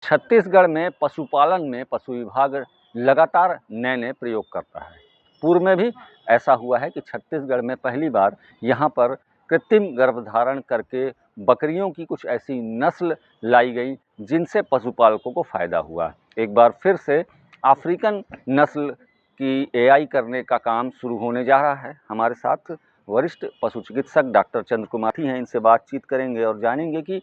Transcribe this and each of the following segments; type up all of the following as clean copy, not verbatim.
छत्तीसगढ़ में पशुपालन में पशु विभाग लगातार नए-नए प्रयोग करता है। पूर्व में भी ऐसा हुआ है कि छत्तीसगढ़ में पहली बार यहाँ पर कृत्रिम गर्भधारण करके बकरियों की कुछ ऐसी नस्ल लाई गई जिनसे पशुपालकों को फ़ायदा हुआ। एक बार फिर से अफ्रीकन नस्ल की एआई करने का काम शुरू होने जा रहा है। हमारे साथ वरिष्ठ पशु चिकित्सक डॉक्टर चंद्र कुमार हैं, इनसे बातचीत करेंगे और जानेंगे कि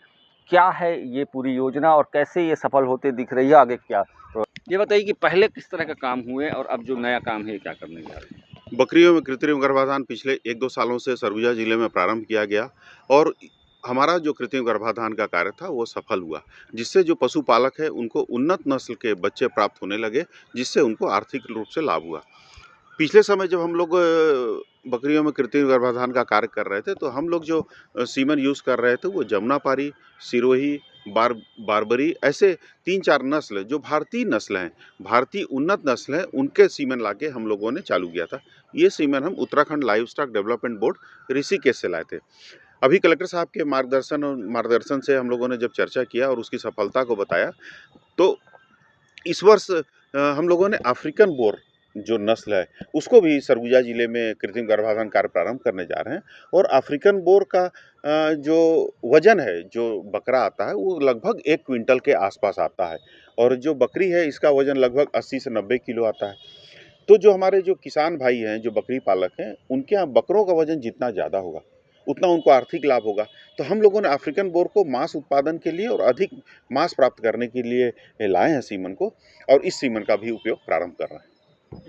क्या है ये पूरी योजना और कैसे ये सफल होते दिख रही है, आगे क्या। तो ये बताइए कि पहले किस तरह का काम हुए और अब जो नया काम है ये क्या करने जा रहे हैं? बकरियों में कृत्रिम गर्भाधान पिछले 1-2 सालों से सरगुजा जिले में प्रारंभ किया गया और हमारा जो कृत्रिम गर्भाधान का कार्य था वो सफल हुआ, जिससे जो पशुपालक है उनको उन्नत नस्ल के बच्चे प्राप्त होने लगे, जिससे उनको आर्थिक रूप से लाभ हुआ। पिछले समय जब हम लोग बकरियों में कृत्रिम गर्भाधान का कार्य कर रहे थे, तो हम लोग जो सीमन यूज़ कर रहे थे वो जमुनापारी, सिरोही, बारबरी ऐसे 3-4 नस्ल जो भारतीय नस्ल हैं, भारतीय उन्नत नस्ल हैं, उनके सीमन लाके हम लोगों ने चालू किया था। ये सीमन हम Uttarakhand livestock development board Rishikesh से लाए थे। अभी कलेक्टर साहब के मार्गदर्शन से हम लोगों ने जब चर्चा किया और उसकी सफलता को बताया, तो इस वर्ष हम लोगों ने अफ्रीकन बोर जो नस्ल है उसको भी सरगुजा जिले में कृत्रिम गर्भाधान कार्य प्रारंभ करने जा रहे हैं और अफ्रीकन बोर का जो वजन है, जो बकरा आता है वो लगभग 1 क्विंटल के आसपास आता है और जो बकरी है इसका वजन लगभग 80 से 90 किलो आता है। तो जो हमारे जो किसान भाई हैं, जो बकरी पालक हैं, उनके यहाँ बकरों का वजन जितना ज़्यादा होगा, उतना उनको आर्थिक लाभ होगा। तो हम लोगों ने अफ्रीकन बोर को मांस उत्पादन के लिए और अधिक मांस प्राप्त करने के लिए लाए हैं सीमन को और इस सीमन का भी उपयोग प्रारंभ कर रहे हैं।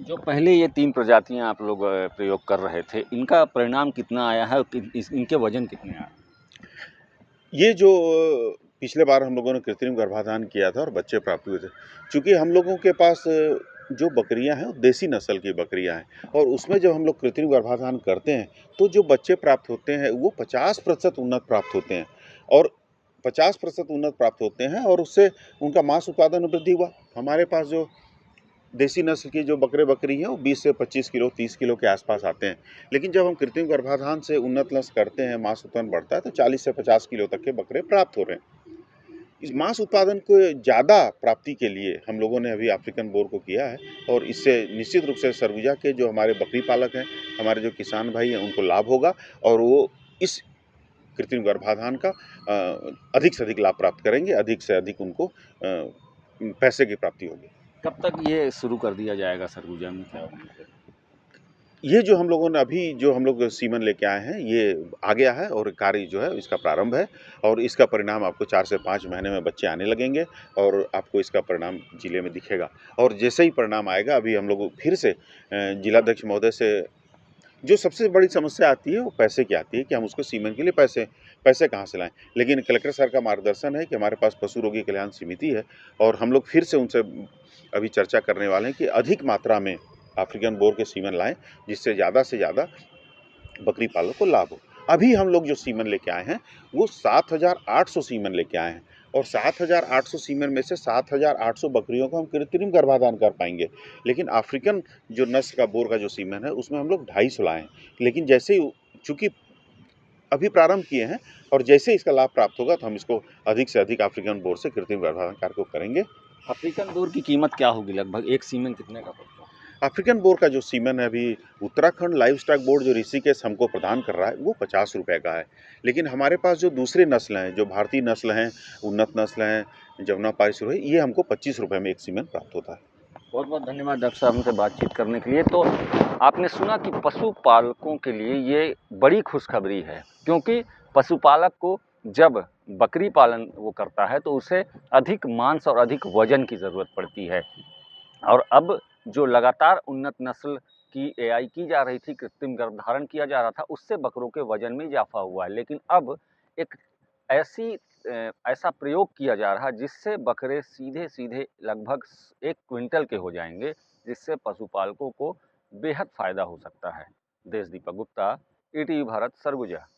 जो पहले ये 3 प्रजातियाँ आप लोग प्रयोग कर रहे थे, इनका परिणाम कितना आया है और इनके वजन कितने आए? ये जो पिछले बार हम लोगों ने कृत्रिम गर्भाधान किया था और बच्चे प्राप्त हुए थे, चूँकि हम लोगों के पास जो बकरियाँ हैं, वो देसी नस्ल की बकरियाँ हैं और उसमें जब हम लोग कृत्रिम गर्भाधान करते हैं, तो जो बच्चे प्राप्त होते हैं, वो 50% उन्नत प्राप्त होते हैं और 50% उन्नत प्राप्त होते हैं और उससे उनका मांस उत्पादन में वृद्धि हुआ। हमारे पास जो देसी नस्ल की जो बकरे-बकरी हैं, वो 20 से 25 किलो, 30 किलो के आसपास आते हैं। लेकिन जब हम कृत्रिम गर्भाधान से उन्नत नस्ल करते हैं, मांस उत्पन्न बढ़ता है, तो 40 से 50 किलो तक के बकरे प्राप्त हो रहे हैं। इस मांस उत्पादन को ज़्यादा प्राप्ति के लिए हम लोगों ने अभी अफ्रीकन बोर को किया है और इससे निश्चित रूप से सरगुजा के जो हमारे बकरी पालक हैं, हमारे जो किसान भाई हैं, उनको लाभ होगा और वो इस कृत्रिम गर्भाधान का अधिक से अधिक लाभ प्राप्त करेंगे, अधिक से अधिक उनको पैसे की प्राप्ति होगी। कब तक ये शुरू कर दिया जाएगा सरगुजा में, क्या? ये जो हम लोगों ने अभी जो हम लोग सीमन लेके आए हैं, ये आ गया है और कार्य जो है इसका प्रारंभ है और इसका परिणाम आपको 4 से 5 महीने में बच्चे आने लगेंगे और आपको इसका परिणाम जिले में दिखेगा। और जैसे ही परिणाम आएगा, अभी हम लोग फिर से जिलाध्यक्ष महोदय से जो सबसे बड़ी समस्या आती है वो पैसे की आती है कि हम उसको सीमन के लिए पैसे कहाँ से लाएँ? लेकिन कलेक्टर सर का मार्गदर्शन है कि हमारे पास पशु रोगी कल्याण समिति है और हम लोग फिर से उनसे अभी चर्चा करने वाले हैं कि अधिक मात्रा में अफ्रीकन बोर के सीमन लाएँ, जिससे ज़्यादा से ज़्यादा बकरी पालक को लाभ हो। अभी हम लोग जो सीमन लेके आए हैं, वो 7,800 सीमन लेके आए हैं और 7,800 सीमन में से 7,800 बकरियों को हम कृत्रिम गर्भाधान कर पाएँगे। लेकिन अफ्रीकन जो नस्ल का बोर का जो सीमन है, उसमें हम लोग 250 लाए हैं। लेकिन जैसे ही चूँकि अभी प्रारंभ किए हैं और जैसे इसका लाभ प्राप्त होगा, तो हम इसको अधिक से अधिक अफ्रीकन बोर से कृत्रिम गर्भाधान कार्य को करेंगे। अफ्रीकन बोर की कीमत क्या होगी लगभग? एक सीमन कितने का पड़ता है? अफ्रीकन बोर का जो सीमन है अभी उत्तराखंड लाइवस्टॉक बोर्ड जो ऋषिकेश हमको प्रदान कर रहा है, वो 50 रुपए का है। लेकिन हमारे पास जो दूसरे नस्ल हैं, जो भारतीय नस्ल हैं, उन्नत नस्ल हैं, जमुनापारी सिरोही, ये हमको 25 रुपए में एक सीमन प्राप्त होता है। बहुत-बहुत धन्यवाद डॉक्टर साहब हमसे बातचीत करने के लिए। तो आपने सुना कि पशुपालकों के लिए ये बड़ी खुशखबरी है, क्योंकि पशुपालक को जब बकरी पालन वो करता है तो उसे अधिक मांस और अधिक वज़न की ज़रूरत पड़ती है। और अब जो लगातार उन्नत नस्ल की एआई की जा रही थी, कृत्रिम गर्भधारण किया जा रहा था, उससे बकरों के वज़न में इज़ाफ़ा हुआ है। लेकिन अब एक ऐसा प्रयोग किया जा रहा है जिससे बकरे सीधे-सीधे लगभग 1 क्विंटल के हो जाएँगे, जिससे पशुपालकों को बेहद फ़ायदा हो सकता है। देश दीपक गुप्ता, ईटीवी भारत, सरगुजा।